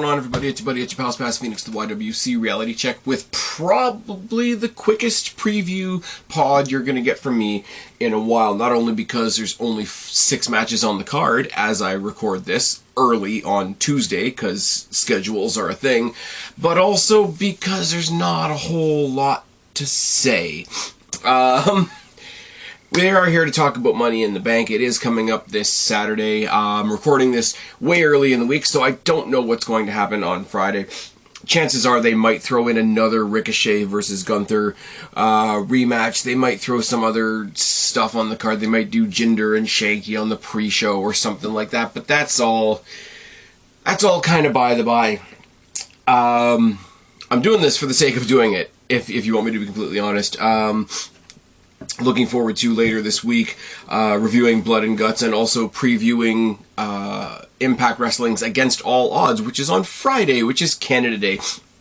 going on, everybody? It's your buddy, it's your pal Spaz Phoenix, the YWC Reality Check, with probably the quickest preview pod you're going to get from me in a while. Not only because there's only 6 matches on the card as I record this early on Tuesday, because schedules are a thing, but also because there's not a whole lot to say. We are here to talk about Money in the Bank. It is coming up this Saturday. I'm recording this way early in the week, so I don't know what's going to happen on Friday. Chances are they might throw in another Ricochet versus Gunther rematch. They might throw some other stuff on the card. They might do Jinder and Shanky on the pre-show or something like that, but that's all kind of by the by. I'm doing this for the sake of doing it, if you want me to be completely honest. Looking forward to later this week reviewing Blood and Guts and also previewing Impact Wrestling's Against All Odds, which is on Friday, which is Canada Day.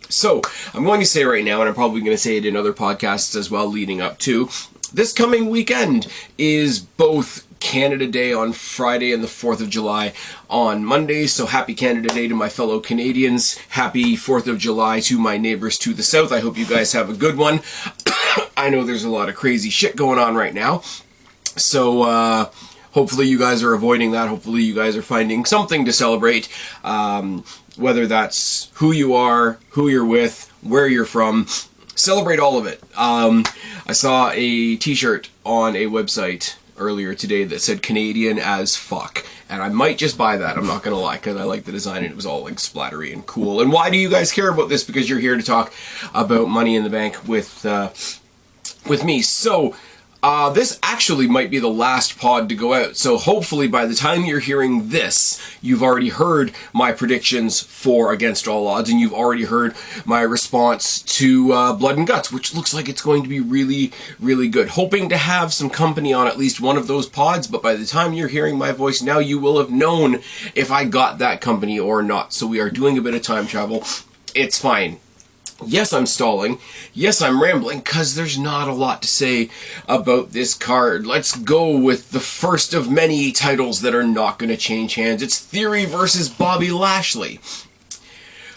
So, I'm going to say right now, and I'm probably going to say it in other podcasts as well leading up to, this coming weekend is both Canada Day on Friday and the 4th of July on Monday, so happy Canada Day to my fellow Canadians. Happy 4th of July to my neighbors to the south. I hope you guys have a good one. I know there's a lot of crazy shit going on right now, so hopefully you guys are avoiding that. Hopefully you guys are finding something to celebrate, whether that's who you are, who you're with, where you're from. Celebrate all of it. I saw a t-shirt on a website earlier today that said Canadian as fuck, and I might just buy that, I'm not gonna lie, because I like the design and it was all like splattery and cool. And why do you guys care about this? Because you're here to talk about Money in the Bank with me. So this actually might be the last pod to go out, so hopefully by the time you're hearing this, you've already heard my predictions for Against All Odds, and you've already heard my response to Blood and Guts, which looks like it's going to be really, really good. Hoping to have some company on at least one of those pods, but by the time you're hearing my voice now, you will have known if I got that company or not. So we are doing a bit of time travel. It's fine. Yes, I'm stalling. Yes, I'm rambling, because there's not a lot to say about this card. Let's go with the first of many titles that are not going to change hands. It's Theory versus Bobby Lashley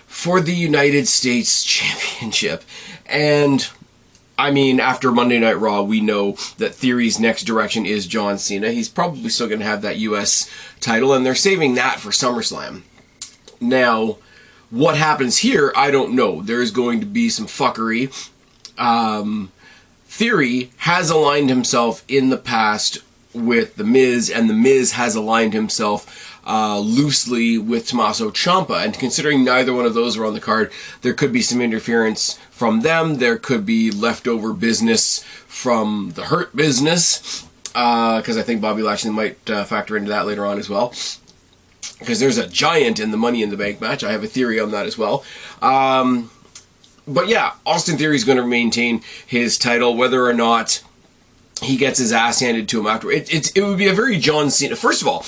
for the United States Championship. And, I mean, after Monday Night Raw, we know that Theory's next direction is John Cena. He's probably still going to have that US title, and they're saving that for SummerSlam. Now, what happens here, I don't know. There's going to be some fuckery. Theory has aligned himself in the past with The Miz, and The Miz has aligned himself loosely with Tommaso Ciampa. And considering neither one of those are on the card, there could be some interference from them. There could be leftover business from the Hurt Business, because I think Bobby Lashley might factor into that later on as well. Because there's a giant in the Money in the Bank match. I have a theory on that as well. But yeah, Austin Theory's going to maintain his title, whether or not he gets his ass handed to him after. It would be a very John Cena. First of all,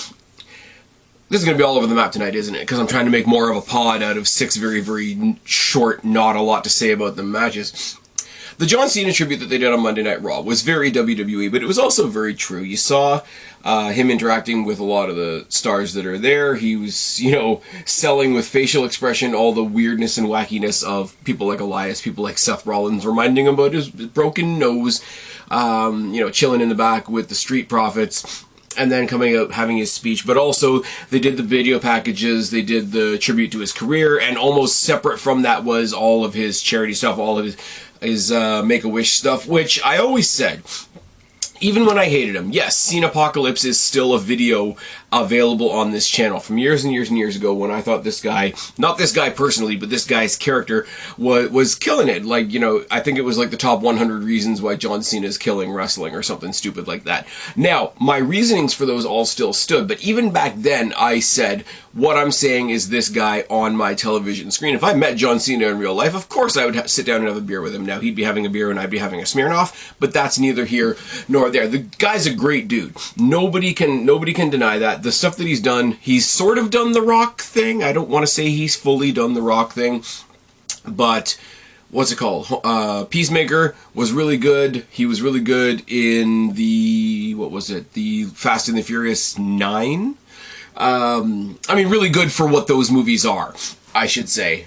this is going to be all over the map tonight, isn't it? Because I'm trying to make more of a pod out of 6 very, very short, not a lot to say about the matches. The John Cena tribute that they did on Monday Night Raw was very WWE, but it was also very true. You saw him interacting with a lot of the stars that are there. He was, selling with facial expression all the weirdness and wackiness of people like Elias, people like Seth Rollins, reminding him about his broken nose, chilling in the back with the Street Profits, and then coming out having his speech. But also, they did the video packages, they did the tribute to his career, and almost separate from that was all of his charity stuff, all of his Make-A-Wish stuff, which I always said, even when I hated him, yes, Cenapocalypse is still a video available on this channel from years and years and years ago when I thought this guy, not this guy personally, but this guy's character was killing it. Like, I think it was like the top 100 reasons why John Cena is killing wrestling or something stupid like that. Now, my reasonings for those all still stood, but even back then I said, what I'm saying is this guy on my television screen. If I met John Cena in real life, of course I would sit down and have a beer with him. Now, he'd be having a beer and I'd be having a Smirnoff, but that's neither here nor there. The guy's a great dude. Nobody can deny that. The stuff that he's done, he's sort of done the Rock thing. I don't want to say he's fully done the Rock thing, but what's it called? Peacemaker was really good. He was really good in the, the Fast and the Furious 9? I mean, really good for what those movies are. I should say.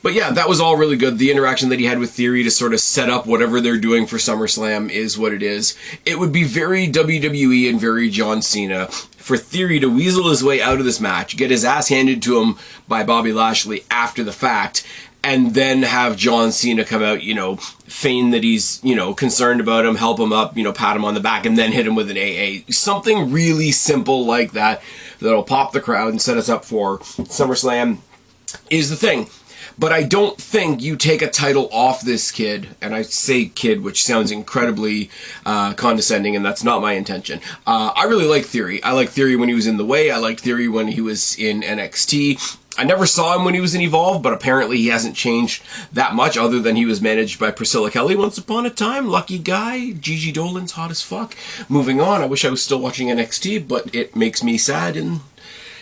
But yeah, that was all really good. The interaction that he had with Theory to sort of set up whatever they're doing for SummerSlam is what it is. It would be very WWE and very John Cena for Theory to weasel his way out of this match, get his ass handed to him by Bobby Lashley after the fact, and then have John Cena come out, feign that he's, concerned about him, help him up, pat him on the back, and then hit him with an AA. Something really simple like that that'll pop the crowd and set us up for SummerSlam is the thing. But I don't think you take a title off this kid, and I say kid, which sounds incredibly condescending, and that's not my intention. I really like Theory. I like Theory when he was in The Way. I liked Theory when he was in NXT. I never saw him when he was in Evolve, but apparently he hasn't changed that much, other than he was managed by Priscilla Kelly once upon a time. Lucky guy. Gigi Dolan's hot as fuck. Moving on. I wish I was still watching NXT, but it makes me sad, and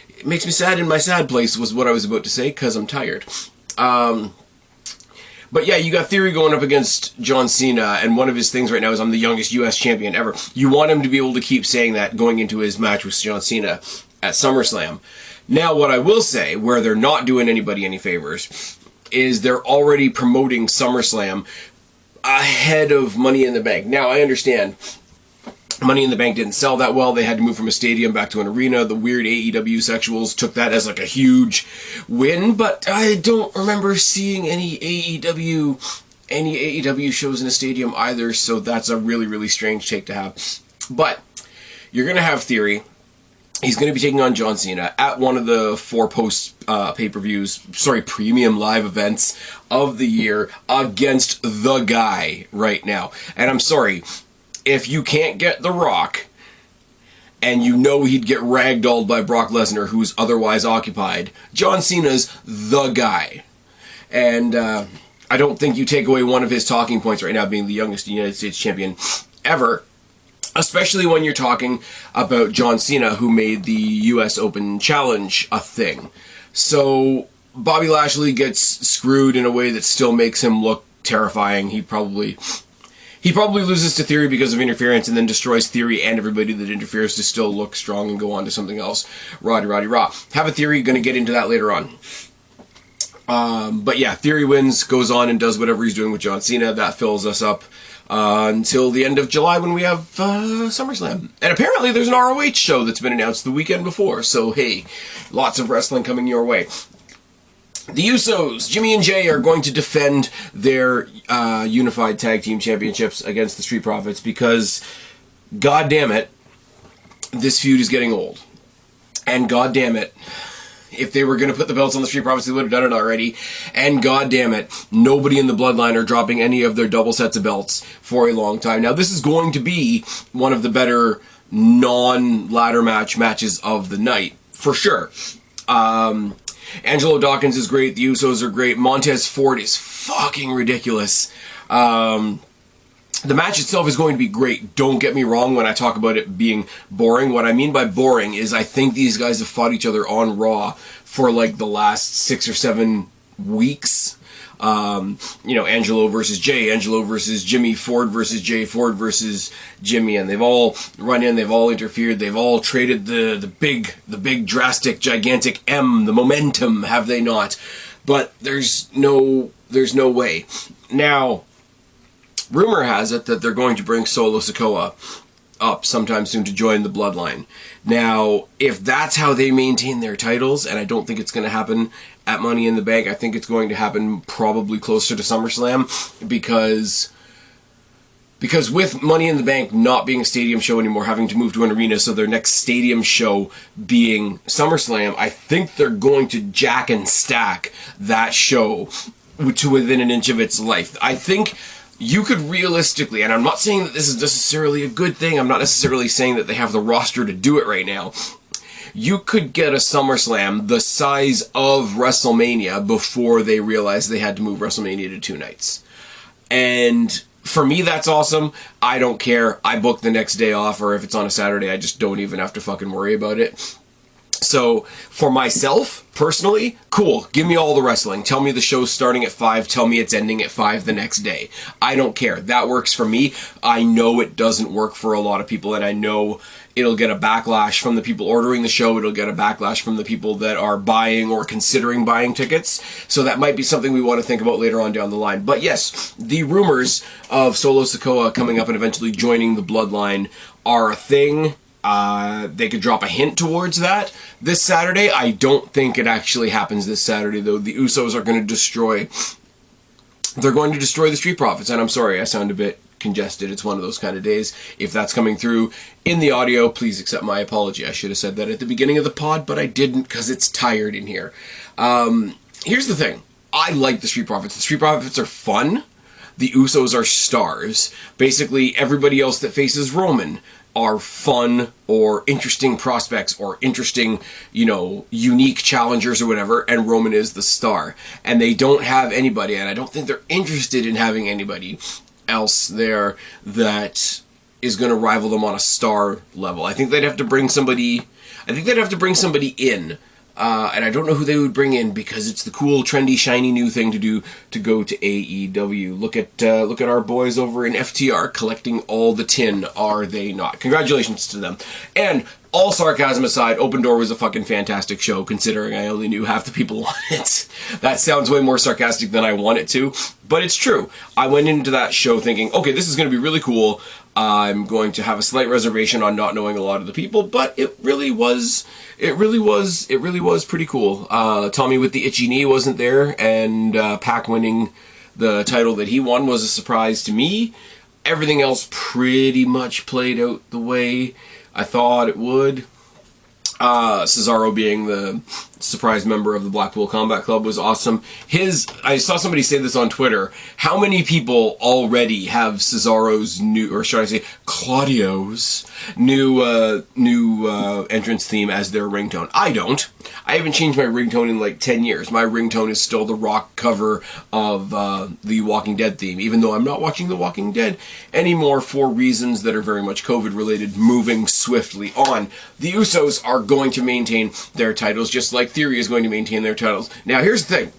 it makes me sad in my sad place was what I was about to say, because I'm tired. But yeah, you got Theory going up against John Cena, and one of his things right now is I'm the youngest US champion ever. You want him to be able to keep saying that going into his match with John Cena at SummerSlam. Now, what I will say, where they're not doing anybody any favors, is they're already promoting SummerSlam ahead of Money in the Bank. Now, I understand Money in the Bank didn't sell that well. They had to move from a stadium back to an arena. The weird AEW sexuals took that as like a huge win, but I don't remember seeing any AEW shows in a stadium either, so that's a really, really strange take to have. But you're going to have Theory. He's going to be taking on John Cena at one of the 4 premium live events of the year against the guy right now. And I'm sorry, if you can't get The Rock, and you know he'd get ragdolled by Brock Lesnar, who's otherwise occupied, John Cena's the guy. And I don't think you take away one of his talking points right now, being the youngest United States champion ever, especially when you're talking about John Cena, who made the US Open Challenge a thing. So Bobby Lashley gets screwed in a way that still makes him look terrifying. He probably loses to Theory because of interference, and then destroys Theory and everybody that interferes to still look strong and go on to something else. Roddy Raw. Have a Theory, going to get into that later on. But yeah, Theory wins, goes on and does whatever he's doing with John Cena. That fills us up until the end of July when we have SummerSlam. And apparently there's an ROH show that's been announced the weekend before. So hey, lots of wrestling coming your way. The Usos, Jimmy and Jey, are going to defend their unified tag team championships against the Street Profits because, god damn it, this feud is getting old. And god damn it, if they were going to put the belts on the Street Profits, they would have done it already. And god damn it, nobody in the Bloodline are dropping any of their double sets of belts for a long time. Now, this is going to be one of the better non-ladder matches of the night, for sure. Angelo Dawkins is great. The Usos are great. Montez Ford is fucking ridiculous. The match itself is going to be great. Don't get me wrong when I talk about it being boring. What I mean by boring is I think these guys have fought each other on Raw for like the last 6 or 7 weeks. Angelo versus Jey, Angelo versus Jimmy, Ford versus Jey, Ford versus Jimmy, and they've all run in, they've all interfered, they've all traded the big, drastic, gigantic M, the momentum, have they not? But there's no way. Now, rumor has it that they're going to bring Solo Sikoa up sometime soon to join the Bloodline. Now, if that's how they maintain their titles, and I don't think it's going to happen at Money in the Bank, I think it's going to happen probably closer to SummerSlam, because with Money in the Bank not being a stadium show anymore, having to move to an arena, so their next stadium show being SummerSlam, I think they're going to jack and stack that show to within an inch of its life. I think you could realistically, and I'm not saying that this is necessarily a good thing, I'm not necessarily saying that they have the roster to do it right now, you could get a SummerSlam the size of WrestleMania before they realized they had to move WrestleMania to 2 nights. And for me, that's awesome. I don't care. I book the next day off, or if it's on a Saturday, I just don't even have to fucking worry about it. So for myself, personally, cool. Give me all the wrestling. Tell me the show's starting at 5. Tell me it's ending at 5 the next day. I don't care. That works for me. I know it doesn't work for a lot of people, and I know it'll get a backlash from the people ordering the show. It'll get a backlash from the people that are buying or considering buying tickets. So that might be something we want to think about later on down the line. But yes, the rumors of Solo Sikoa coming up and eventually joining the Bloodline are a thing. They could drop a hint towards that this Saturday. I don't think it actually happens this Saturday, though. The Usos are going to destroy... They're going to destroy the Street Profits, and I'm sorry, I sound a bit congested. It's one of those kind of days. If that's coming through in the audio, please accept my apology. I should have said that at the beginning of the pod, but I didn't because it's tired in here. Here's the thing. I like the Street Profits. The Street Profits are fun. The Usos are stars. Basically, everybody else that faces Roman are fun or interesting prospects or interesting, unique challengers or whatever, and Roman is the star. And they don't have anybody, and I don't think they're interested in having anybody else there that is going to rival them on a star level. I think they'd have to bring somebody in. And I don't know who they would bring in because it's the cool, trendy, shiny new thing to do to go to AEW. Look at our boys over in FTR collecting all the tin, are they not? Congratulations to them. And all sarcasm aside, Open Door was a fucking fantastic show considering I only knew half the people on it. That sounds way more sarcastic than I want it to, but it's true. I went into that show thinking, okay, this is going to be really cool. I'm going to have a slight reservation on not knowing a lot of the people, but it really was pretty cool. Tommy with the itchy knee wasn't there, and Pac winning the title that he won was a surprise to me. Everything else pretty much played out the way I thought it would. Cesaro being the surprise member of the Blackpool Combat Club was awesome. I saw somebody say this on Twitter. How many people already have Cesaro's Claudio's new entrance theme as their ringtone? I don't. I haven't changed my ringtone in like 10 years. My ringtone is still the Rock cover of the Walking Dead theme, even though I'm not watching The Walking Dead anymore for reasons that are very much COVID related, moving swiftly on. The Usos are going to maintain their titles, just like Theory is going to maintain their titles. Now, here's the thing.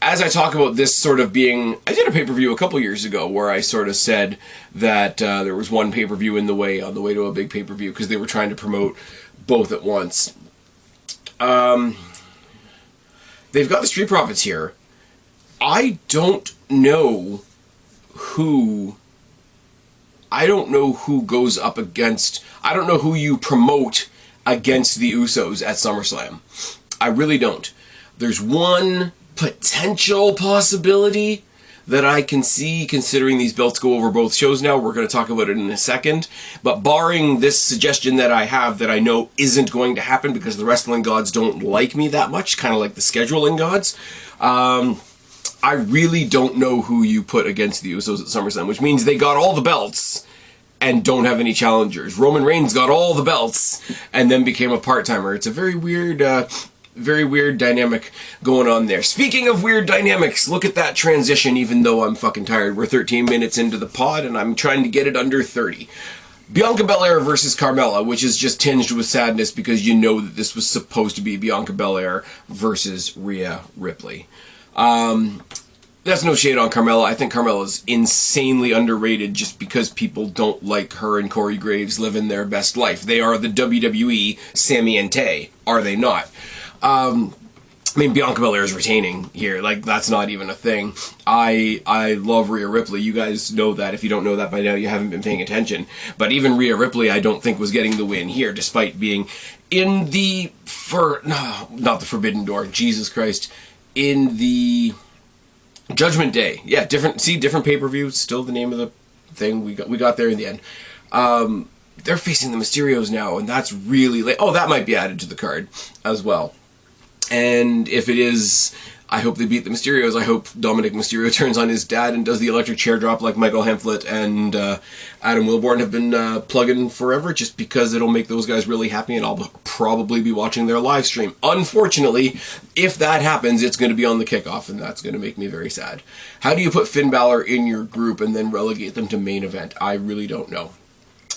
As I talk about this sort of being... I did a pay-per-view a couple years ago where I sort of said that there was one pay-per-view on the way to a big pay-per-view because they were trying to promote both at once. They've got the Street Profits here. I don't know who goes up against... I don't know who you promote against the Usos at SummerSlam. I really don't. There's one potential possibility that I can see, considering these belts go over both shows now. We're going to talk about it in a second. But barring this suggestion that I have that I know isn't going to happen because the wrestling gods don't like me that much, kind of like the scheduling gods, I really don't know who you put against the Usos at SummerSlam, which means they got all the belts and don't have any challengers. Roman Reigns got all the belts and then became a part-timer. It's a very weird dynamic going on there. Speaking of weird dynamics, look at that transition, even though I'm fucking tired. We're 13 minutes into the pod and I'm trying to get it under 30. Bianca Belair versus Carmella, which is just tinged with sadness because you know that this was supposed to be Bianca Belair versus Rhea Ripley. That's no shade on Carmella. I think Carmella is insanely underrated just because people don't like her and Corey Graves living their best life. They are the WWE Sammy and Tay, are they not? I mean, Bianca Belair is retaining here. Like, that's not even a thing. I love Rhea Ripley. You guys know that. If you don't know that by now, you haven't been paying attention. But even Rhea Ripley, I don't think was getting the win here, despite being in the... not the Forbidden Door. Jesus Christ. In the... Judgment Day. Yeah, different pay-per-view. Still the name of the thing. We got there in the end. They're facing the Mysterios now, and that's really late. Oh, that might be added to the card as well. And if it is, I hope they beat the Mysterios. I hope Dominic Mysterio turns on his dad and does the electric chair drop like Michael Hamflett and Adam Wilborn have been plugging forever, just because it'll make those guys really happy, and I'll probably be watching their live stream. Unfortunately, if that happens, it's going to be on the kickoff, and that's going to make me very sad. How do you put Finn Balor in your group and then relegate them to main event? I really don't know.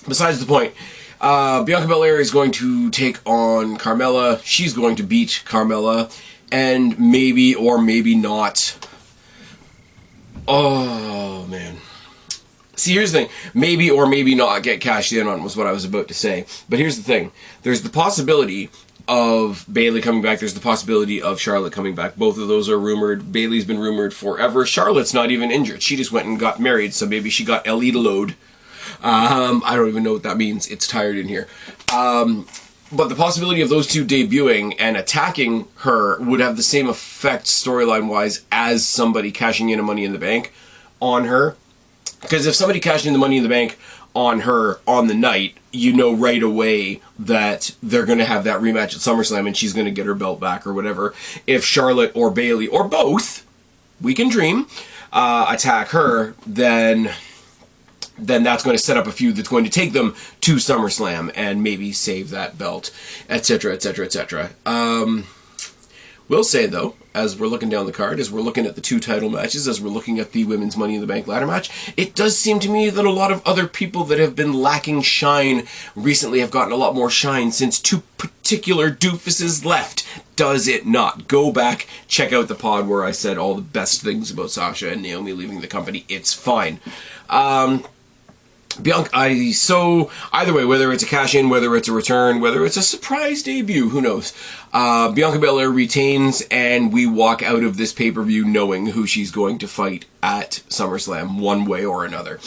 Besides the point, Bianca Belair is going to take on Carmella. She's going to beat Carmella, and maybe or maybe not. Oh, man. See, here's the thing. Maybe or maybe not get cashed in on was what I was about to say. But here's the thing. There's the possibility of Bayley coming back. There's the possibility of Charlotte coming back. Both of those are rumored. Bayley's been rumored forever. Charlotte's not even injured. She just went and got married, so maybe she got LE to load. I don't even know what that means. It's tired in here. But the possibility of those two debuting and attacking her would have the same effect storyline-wise as somebody cashing in a Money in the Bank on her. Because if somebody cashed in the Money in the Bank on her on the night, you know right away that they're going to have that rematch at SummerSlam and she's going to get her belt back or whatever. If Charlotte or Bayley or both, we can dream, attack her, then that's going to set up a feud that's going to take them to SummerSlam and maybe save that belt, etc., etc., etc. We'll say, though, as we're looking down the card, as we're looking at the two title matches, as we're looking at the Women's Money in the Bank ladder match, it does seem to me that a lot of other people that have been lacking shine recently have gotten a lot more shine since two particular doofuses left. Does it not? Go back, check out the pod where I said all the best things about Sasha and Naomi leaving the company. It's fine. Bianca, so either way, whether it's a cash-in, whether it's a return, whether it's a surprise debut, who knows? Bianca Belair retains, and we walk out of this pay-per-view knowing who she's going to fight at SummerSlam, one way or another.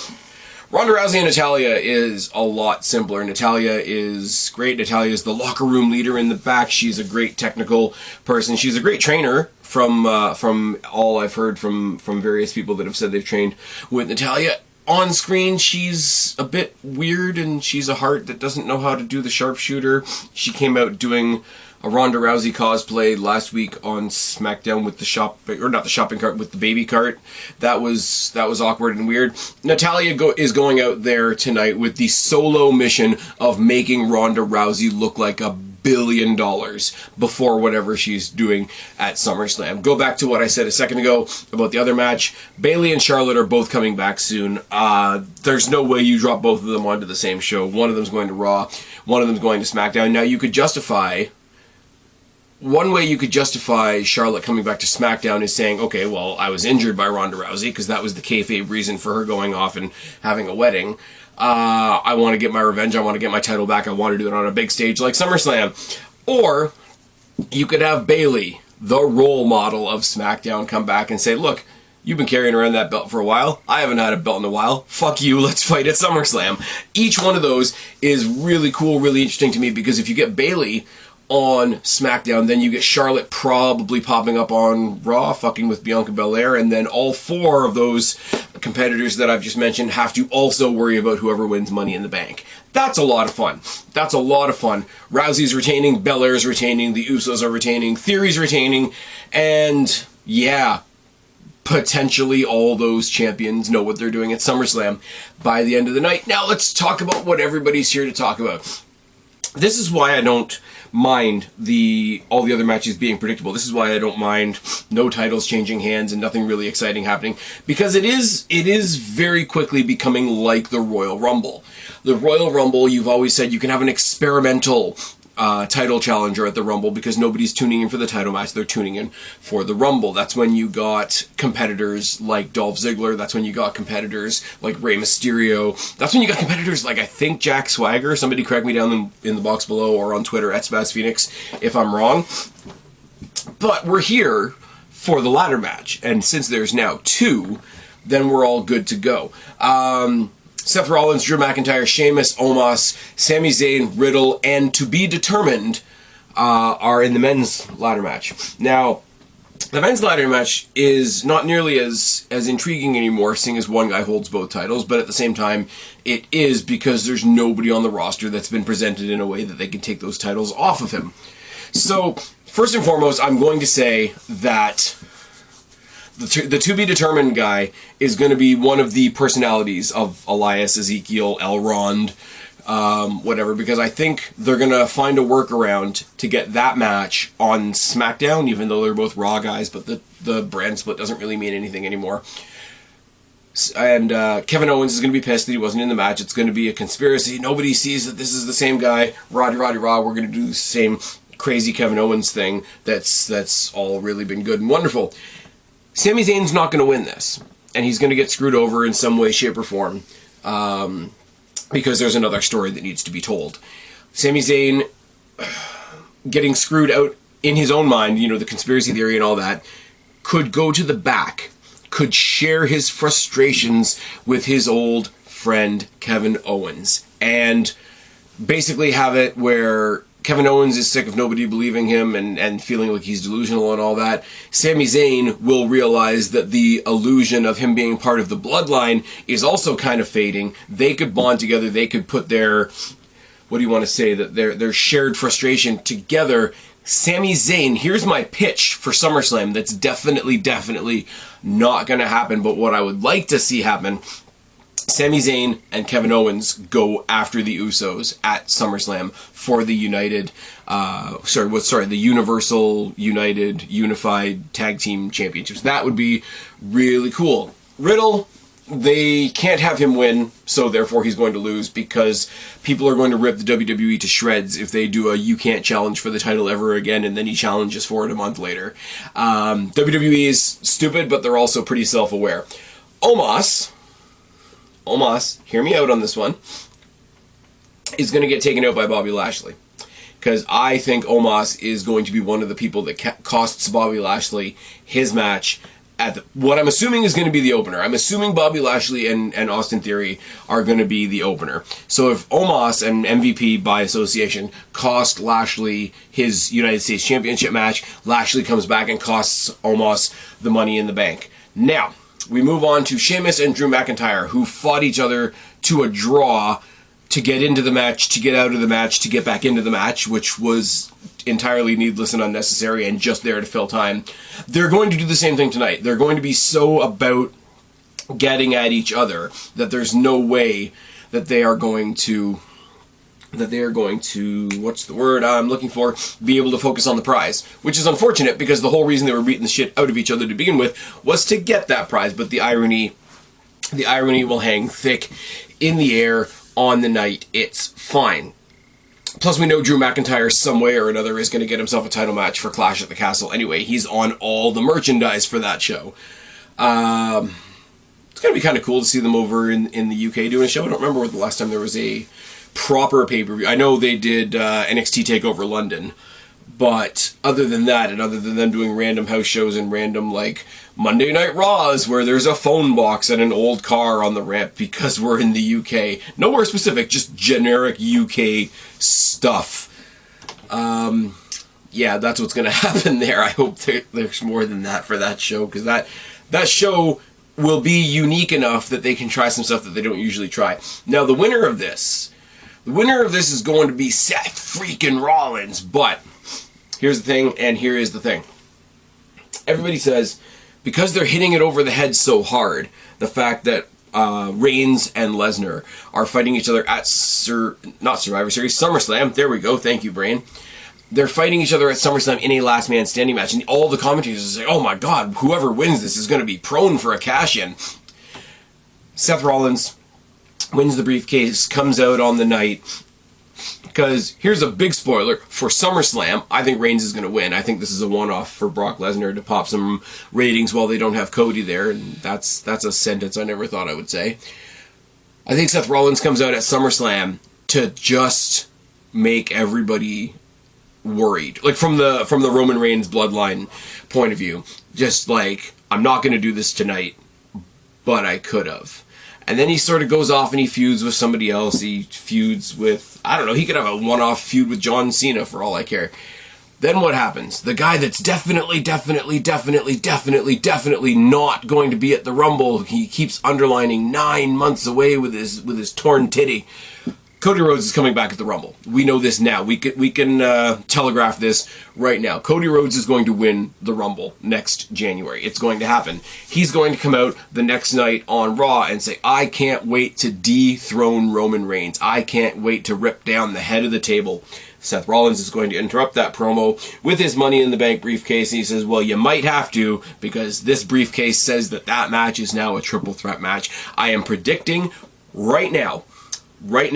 Ronda Rousey and Natalya is a lot simpler. Natalya is great. Natalya is the locker room leader in the back. She's a great technical person. She's a great trainer. From all I've heard from various people that have said they've trained with Natalya. On screen, she's a bit weird, and she's a heart that doesn't know how to do the sharpshooter. She came out doing a Ronda Rousey cosplay last week on SmackDown with the not the shopping cart, with the baby cart. That was awkward and weird. Natalya is going out there tonight with the solo mission of making Ronda Rousey look like $1 billion before whatever she's doing at SummerSlam. Go back to what I said a second ago about the other match. Bayley and Charlotte are both coming back soon. There's no way you drop both of them onto the same show. One of them's going to Raw, one of them's going to SmackDown. Now, one way you could justify Charlotte coming back to SmackDown is saying, okay, well, I was injured by Ronda Rousey, because that was the kayfabe reason for her going off and having a wedding. I want to get my revenge. I want to get my title back. I want to do it on a big stage like SummerSlam. Or you could have Bayley, the role model of SmackDown, come back and say, look, you've been carrying around that belt for a while. I haven't had a belt in a while. Fuck you. Let's fight at SummerSlam. Each one of those is really cool, really interesting to me, because if you get Bayley on SmackDown, then you get Charlotte probably popping up on Raw, fucking with Bianca Belair, and then all four of those competitors that I've just mentioned have to also worry about whoever wins Money in the Bank. That's a lot of fun. That's a lot of fun. Rousey's retaining, Belair's retaining, the Usos are retaining, Theory's retaining, and yeah, potentially all those champions know what they're doing at SummerSlam by the end of the night. Now let's talk about what everybody's here to talk about. This is why I don't mind all the other matches being predictable. This is why I don't mind no titles changing hands and nothing really exciting happening, because it is very quickly becoming like the Royal Rumble. The Royal Rumble, you've always said you can have an experimental title challenger at the Rumble because nobody's tuning in for the title match, they're tuning in for the Rumble. That's when you got competitors like Dolph Ziggler, that's when you got competitors like Rey Mysterio, that's when you got competitors like, I think, Jack Swagger. Somebody correct me down in the box below or on Twitter at Spaz Phoenix if I'm wrong. But we're here for the ladder match, and since there's now two, then we're all good to go. Seth Rollins, Drew McIntyre, Sheamus, Omos, Sami Zayn, Riddle, and to be determined are in the men's ladder match. Now, the men's ladder match is not nearly as intriguing anymore, seeing as one guy holds both titles, but at the same time, it is, because there's nobody on the roster that's been presented in a way that they can take those titles off of him. So, first and foremost, I'm going to say that the to-be-determined guy is going to be one of the personalities of Elias, Ezekiel, Elrond, whatever, because I think they're going to find a workaround to get that match on SmackDown, even though they're both Raw guys, but the brand split doesn't really mean anything anymore. And Kevin Owens is going to be pissed that he wasn't in the match. It's going to be a conspiracy. Nobody sees that this is the same guy. Roddy Raw. We're going to do the same crazy Kevin Owens thing. That's all really been good and wonderful. Sami Zayn's not going to win this. And he's going to get screwed over in some way, shape, or form. Because there's another story that needs to be told. Sami Zayn getting screwed out in his own mind, you know, the conspiracy theory and all that, could go to the back, could share his frustrations with his old friend Kevin Owens, and basically have it where Kevin Owens is sick of nobody believing him and feeling like he's delusional and all that. Sami Zayn will realize that the illusion of him being part of the bloodline is also kind of fading. They could bond together. They could put their, what do you want to say, that their shared frustration together. Sami Zayn, here's my pitch for SummerSlam that's definitely not going to happen, but what I would like to see happen, Sami Zayn and Kevin Owens go after the Usos at SummerSlam for the the Universal United Unified Tag Team Championships. That would be really cool. Riddle, they can't have him win, so therefore he's going to lose, because people are going to rip the WWE to shreds if they do a "you can't challenge for the title ever again" and then he challenges for it a month later. WWE is stupid, but they're also pretty self-aware. Omos, hear me out on this one, is going to get taken out by Bobby Lashley. Because I think Omos is going to be one of the people that costs Bobby Lashley his match at what I'm assuming is going to be the opener. I'm assuming Bobby Lashley and Austin Theory are going to be the opener. So if Omos and MVP by association cost Lashley his United States Championship match, Lashley comes back and costs Omos the Money in the Bank. Now, we move on to Sheamus and Drew McIntyre, who fought each other to a draw to get into the match, to get out of the match, to get back into the match, which was entirely needless and unnecessary and just there to fill time. They're going to do the same thing tonight. They're going to be so about getting at each other that there's no way that they are going to, what's the word I'm looking for, be able to focus on the prize, which is unfortunate because the whole reason they were beating the shit out of each other to begin with was to get that prize. But the irony will hang thick in the air on the night. It's fine. Plus, we know Drew McIntyre some way or another is going to get himself a title match for Clash at the Castle anyway. He's on all the merchandise for that show. It's going to be kind of cool to see them over in the UK doing a show. I don't remember the last time there was a proper pay-per-view. I know they did NXT TakeOver London, but other than that, and other than them doing random house shows and random, like, Monday Night Raws where there's a phone box and an old car on the ramp because we're in the UK. Nowhere specific, just generic UK stuff. Yeah, that's what's going to happen there. I hope there's more than that for that show, because that show will be unique enough that they can try some stuff that they don't usually try. Now, the winner of this is going to be Seth freaking Rollins, but here's the thing, and here is the thing. Everybody says, because they're hitting it over the head so hard, the fact that Reigns and Lesnar are fighting each other at SummerSlam. There we go. Thank you, brain. They're fighting each other at SummerSlam in a last man standing match, and all the commentators say, "Oh my God, whoever wins this is going to be prone for a cash-in." Seth Rollins wins the briefcase, comes out on the night. Because here's a big spoiler for SummerSlam. I think Reigns is going to win. I think this is a one-off for Brock Lesnar to pop some ratings while they don't have Cody there, and that's a sentence I never thought I would say. I think Seth Rollins comes out at SummerSlam to just make everybody worried, like from the Roman Reigns bloodline point of view. Just like, I'm not going to do this tonight, but I could have. And then he sort of goes off and he feuds with somebody else. He feuds with, I don't know, he could have a one-off feud with John Cena for all I care. Then what happens? The guy that's definitely not going to be at the Rumble, he keeps underlining 9 months away with his torn titty. Cody Rhodes is coming back at the Rumble. We know this now. We can telegraph this right now. Cody Rhodes is going to win the Rumble next January. It's going to happen. He's going to come out the next night on Raw and say, "I can't wait to dethrone Roman Reigns. I can't wait to rip down the head of the table." Seth Rollins is going to interrupt that promo with his Money in the Bank briefcase, and he says, well, you might have to, because this briefcase says that that match is now a triple threat match. I am predicting right now, write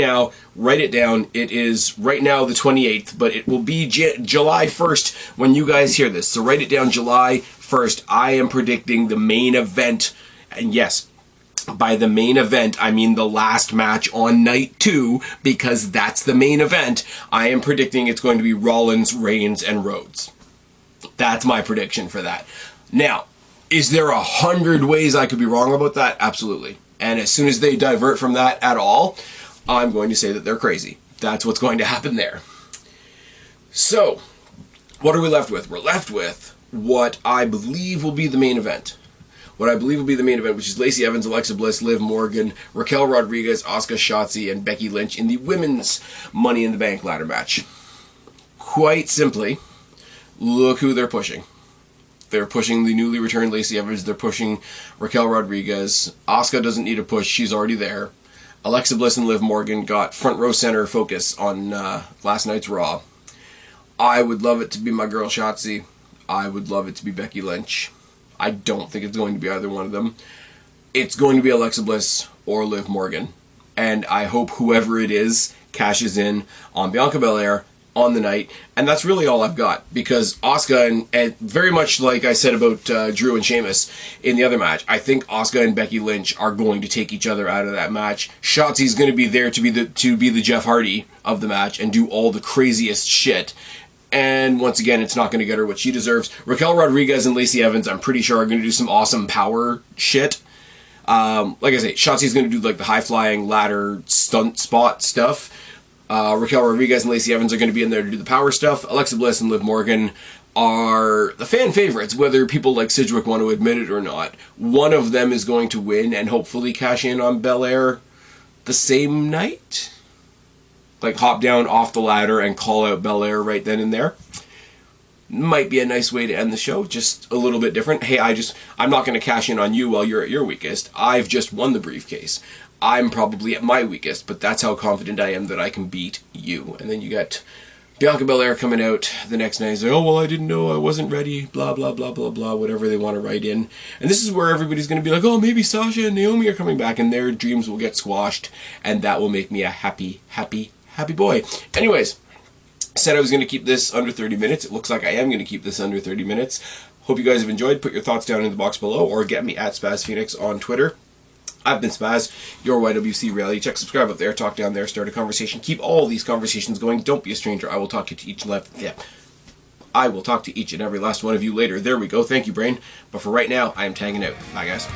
it down, it is right now the 28th, but it will be July 1st when you guys hear this. So write it down, July 1st. I am predicting the main event, and yes, by the main event, I mean the last match on night 2, because that's the main event. I am predicting it's going to be Rollins, Reigns, and Rhodes. That's my prediction for that. Now, is there 100 ways I could be wrong about that? Absolutely. And as soon as they divert from that at all, I'm going to say that they're crazy. That's what's going to happen there. So, what are we left with? We're left with what I believe will be the main event. Which is Lacey Evans, Alexa Bliss, Liv Morgan, Raquel Rodriguez, Asuka, Shotzi, and Becky Lynch in the women's Money in the Bank ladder match. Quite simply, look who they're pushing. They're pushing the newly returned Lacey Evans. They're pushing Raquel Rodriguez. Asuka doesn't need a push. She's already there. Alexa Bliss and Liv Morgan got front row center focus on last night's Raw. I would love it to be my girl Shotzi. I would love it to be Becky Lynch. I don't think it's going to be either one of them. It's going to be Alexa Bliss or Liv Morgan. And I hope whoever it is cashes in on Bianca Belair on the night. And that's really all I've got. Because Asuka, and very much like I said about Drew and Sheamus in the other match, I think Asuka and Becky Lynch are going to take each other out of that match. Shotzi's going to be there to be the Jeff Hardy of the match and do all the craziest shit. And once again, it's not going to get her what she deserves. Raquel Rodriguez and Lacey Evans, I'm pretty sure, are going to do some awesome power shit. Like I say, Shotzi's going to do like the high-flying ladder stunt spot stuff. Raquel Rodriguez and Lacey Evans are going to be in there to do the power stuff. Alexa Bliss and Liv Morgan are the fan favorites, whether people like Sidgwick want to admit it or not. One of them is going to win and hopefully cash in on Belair the same night. Like hop down off the ladder and call out Belair right then and there. Might be a nice way to end the show, just a little bit different. Hey, I'm not going to cash in on you while you're at your weakest. I've just won the briefcase. I'm probably at my weakest, but that's how confident I am that I can beat you. And then you got Bianca Belair coming out the next night and saying, oh, well, I didn't know, I wasn't ready, blah, blah, blah, blah, blah, whatever they want to write in. And this is where everybody's going to be like, oh, maybe Sasha and Naomi are coming back, and their dreams will get squashed, and that will make me a happy boy. Anyways, said I was going to keep this under 30 minutes. It looks like I am going to keep this under 30 minutes. Hope you guys have enjoyed. Put your thoughts down in the box below, or get me at Spaz Phoenix on Twitter. I've been Spaz, your YWC reality check. Subscribe up there, talk down there, start a conversation. Keep all these conversations going. Don't be a stranger. I will talk to each and every last one of you later. There we go. Thank you, brain. But for right now, I am tagging out. Bye, guys.